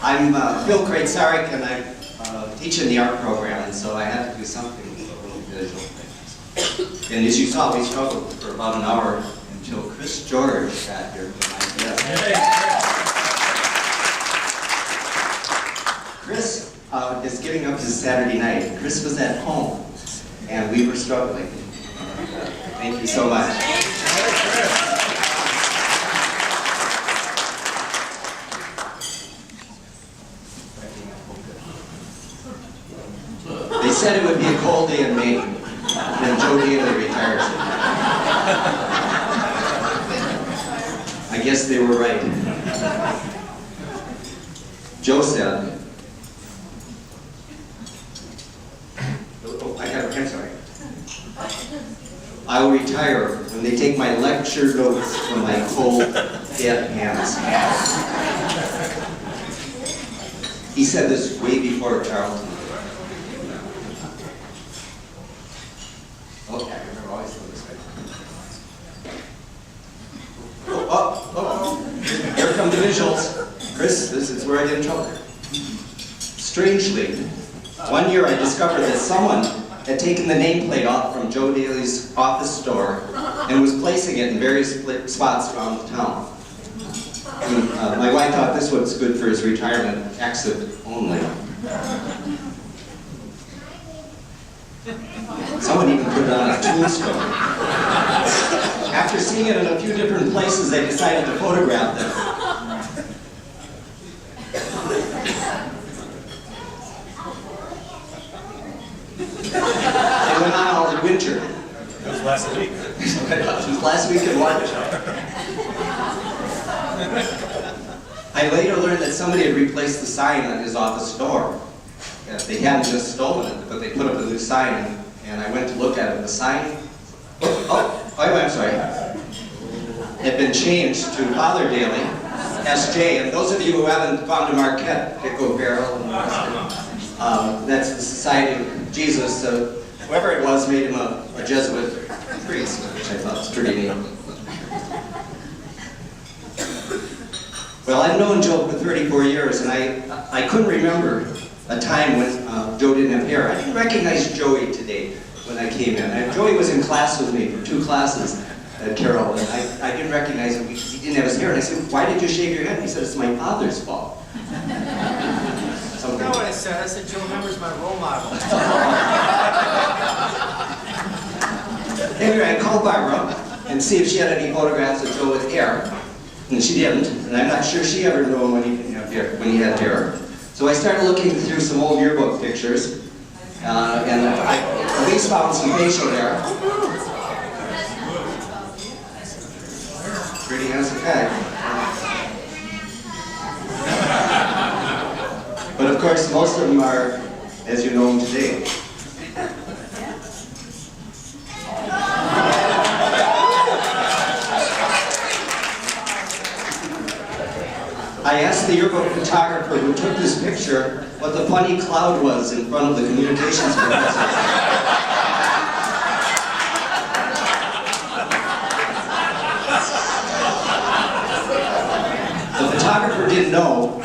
I'm Phil Krejcarek, and I teach in the art program, and so I had to do something with a little visual. And as you saw, we struggled for about an hour until Chris George got here to my desk. Chris is giving up his Saturday night. Chris was at home, and we were struggling. Thank you so much. They said it would be a cold day in May, then Joe Dailey retires. I guess they were right. Joe said, I'm sorry. I will retire when they take my lecture notes from my cold, dead hands. He said this way before Charlton. Okay, I remember always doing this way. Oh, here come the visuals. Chris, this is where I get in trouble. Strangely, one year I discovered that someone had taken the nameplate off from Joe Dailey's office door and was placing it in various spots around the town. And, my wife thought this was good for his retirement, exit only. Someone even put it on a tombstone. After seeing it in a few different places, they decided to photograph them. They went on all the winter. It was last week. It was last week in March. I later learned that somebody had replaced the sign on his office door. They hadn't just stolen it, but they put up a new sign, and I went to look at it. The sign, I'm sorry, had been changed to Father Dailey, S.J., and those of you who haven't gone to Marquette, Carroll, that's the Society of Jesus. Whoever it was made him a Jesuit priest, which I thought was pretty neat. Well, I've known Joe for 34 years, and I couldn't remember a time when Joe didn't have hair. I didn't recognize Joey today when I came in. Joey was in class with me for 2 classes at Carroll, and I didn't recognize him because he didn't have his hair. And I said, "Why did you shave your head?" And he said, "It's my father's fault." You know what I said? I said, Joe Hammer's my role model. Anyway, I called Barbara and see if she had any photographs of Joe with hair. And she didn't, and I'm not sure she ever knew him when he didn't have hair, when he had hair. So I started looking through some old yearbook pictures, and I at least found some facial hair. Pretty handsome guy. But of course, most of them are, as you know them today. I asked the yearbook photographer who took this picture what the funny cloud was in front of the communications professor. The photographer didn't know,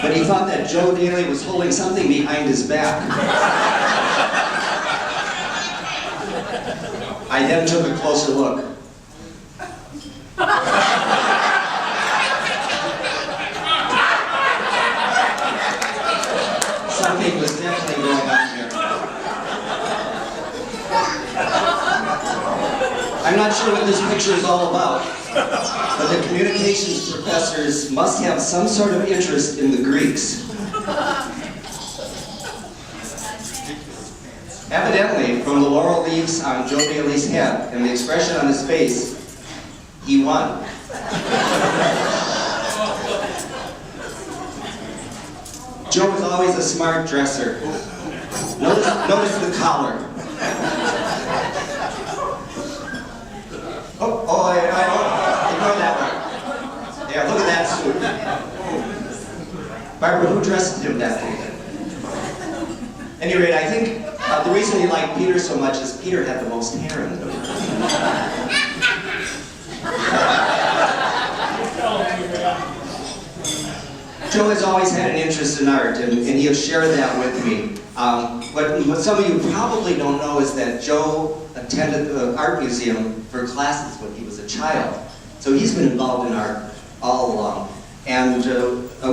but he thought that Joe Dailey was holding something behind his back. I then took a closer look. Something was definitely going on here. I'm not sure what this picture is all about, but the communications professors must have some sort of interest in the Greeks. Evidently, from the laurel leaves on Joe Dailey's head and the expression on his face, he won. Joe was always a smart dresser. Notice the collar. I ignore that one. Yeah, look at that suit. Barbara, who dressed him that day? At any rate, I think the reason he liked Peter so much is Peter had the most hair in the room. Joe has always had an interest in art, and he has shared that with me. What some of you probably don't know is that Joe attended the art museum for classes when he was a child. So he's been involved in art all along. And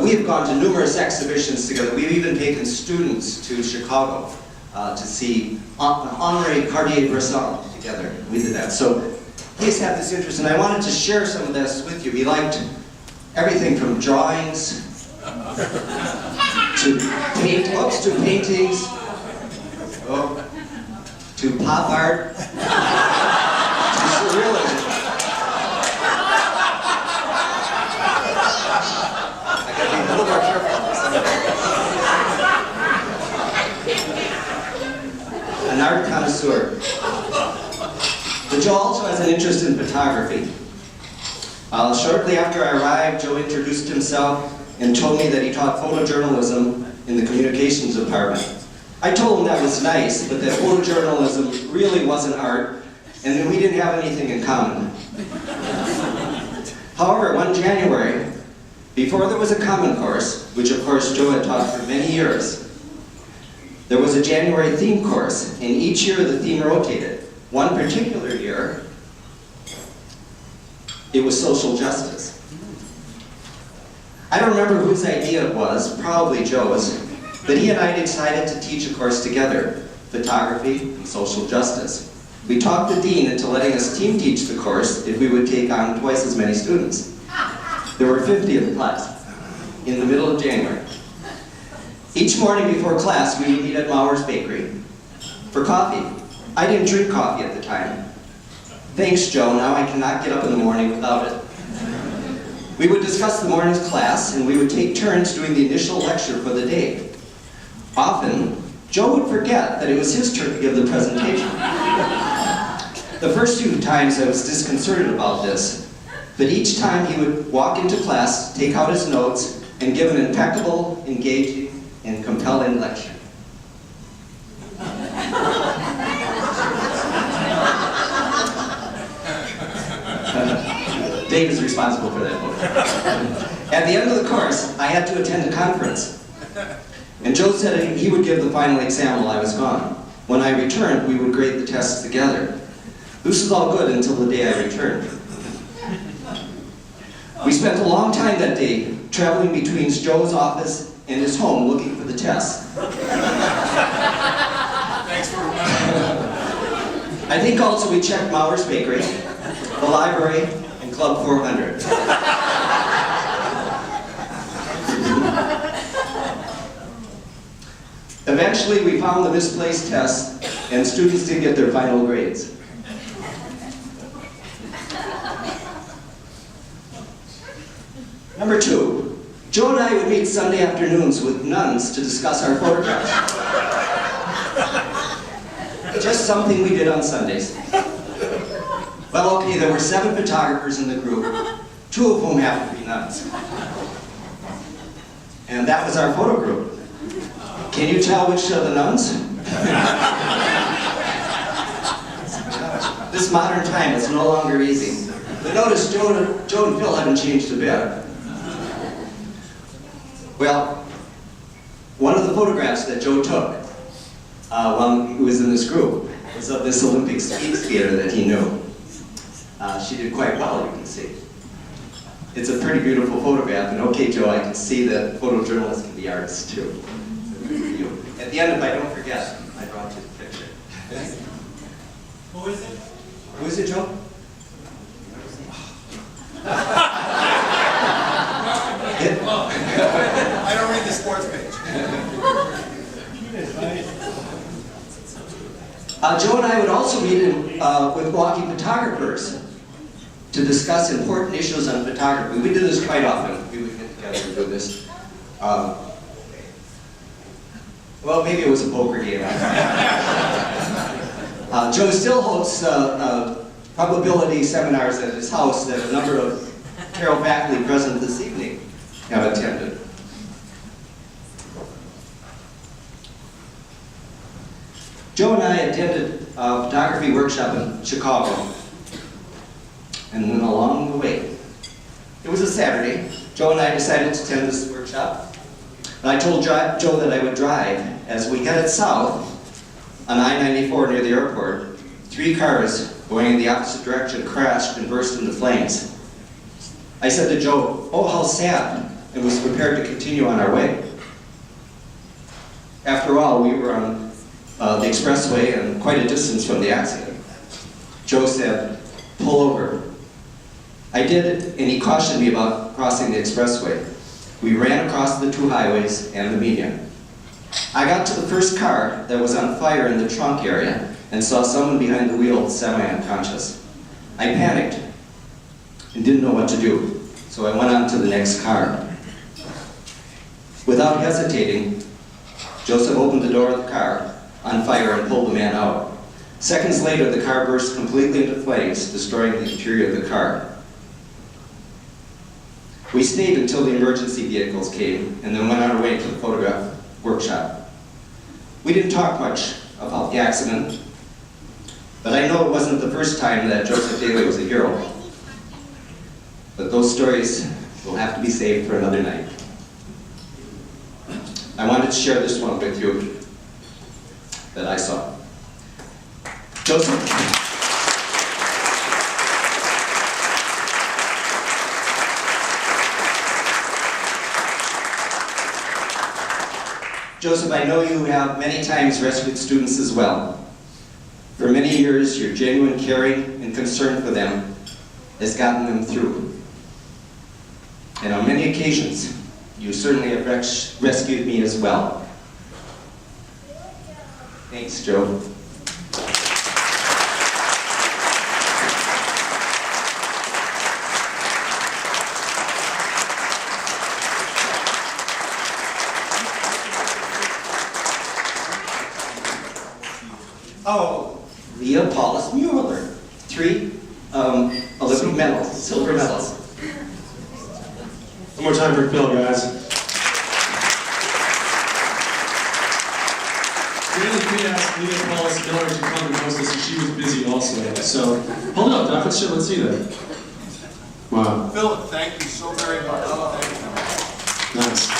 we have gone to numerous exhibitions together. We've even taken students to Chicago to see Henri Cartier-Bresson together. We did that. So he's had this interest, and I wanted to share some of this with you. He liked everything from drawings to books, to paintings, to pop art, to surrealism. I gotta be a little more careful on this. An art connoisseur. But Joe also has an interest in photography. Shortly after I arrived, Joe introduced himself and told me that he taught photojournalism in the communications department. I told him that was nice, but that photojournalism really wasn't art, and that we didn't have anything in common. However, one January, before there was a common course, which of course Joe had taught for many years, there was a January theme course, and each year the theme rotated. One particular year, it was social justice. I don't remember whose idea it was, probably Joe's, but he and I decided to teach a course together, photography and social justice. We talked the dean into letting us team teach the course if we would take on twice as many students. There were 50 in the class, in the middle of January. Each morning before class, we would meet at Mauer's Bakery for coffee. I didn't drink coffee at the time. Thanks, Joe, now I cannot get up in the morning without it. We would discuss the morning's class, and we would take turns doing the initial lecture for the day. Often, Joe would forget that it was his turn to give the presentation. The first few times I was disconcerted about this, but each time he would walk into class, take out his notes, and give an impeccable, engaging, and compelling lecture. Dave is responsible for that book. At the end of the course, I had to attend a conference. And Joe said he would give the final exam while I was gone. When I returned, we would grade the tests together. This was all good until the day I returned. We spent a long time that day traveling between Joe's office and his home looking for the tests. Thanks for remembering. I think also we checked Mauer's Bakery, the library, and Club 400. Eventually, we found the misplaced tests, and students did get their final grades. Number 2, Joe and I would meet Sunday afternoons with nuns to discuss our photographs. Just something we did on Sundays. Well, okay, there were 7 photographers in the group, 2 of whom happened to be nuns. And that was our photo group. Can you tell which of the nuns? This modern time is no longer easy. But notice Joe and Phil haven't changed a bit. Well, one of the photographs that Joe took while he was in this group was of this Olympic speed skater that he knew. She did quite well, you can see. It's a pretty beautiful photograph, and okay, Joe, I can see that photojournalists can be artists too. At the end, if I don't forget, I brought you the picture. Who is it? Who is it, Joe? I don't read the sports page. Joe and I would also meet with walking photographers to discuss important issues on photography. We did this quite often. We would get together and do this. Well, maybe it was a poker game. Joe still hosts probability seminars at his house that a number of Carroll faculty present this evening have attended. Joe and I attended a photography workshop in Chicago and went along the way. It was a Saturday. Joe and I decided to attend this workshop. And I told Joe that I would drive. As we headed south on I-94 near the airport, 3 cars going in the opposite direction crashed and burst into flames. I said to Joe, "Oh, how sad," and was prepared to continue on our way. After all, we were on the expressway and quite a distance from the accident. Joe said, "Pull over." I did, and he cautioned me about crossing the expressway. We ran across the 2 highways and the median. I got to the first car that was on fire in the trunk area and saw someone behind the wheel semi-unconscious. I panicked and didn't know what to do, so I went on to the next car. Without hesitating, Joseph opened the door of the car on fire and pulled the man out. Seconds later, the car burst completely into flames, destroying the interior of the car. We stayed until the emergency vehicles came and then went on our way to the photograph workshop. We didn't talk much about the accident, but I know it wasn't the first time that Joseph Dailey was a hero. But those stories will have to be saved for another night. I wanted to share this one with you that I saw. Joseph. Joseph, I know you have many times rescued students as well. For many years, your genuine caring and concern for them has gotten them through. And on many occasions, you certainly have rescued me as well. Thanks, Joe. Oh, Leah Paulus Mueller. 3 Olympic medals, silver medals. One more time for Phil, guys. We asked Leah Paulus Miller to come and host us, and she was busy also. So, hold up, Doc. Let's see that. Wow. Philip, thank you so very much. Thank you. Nice.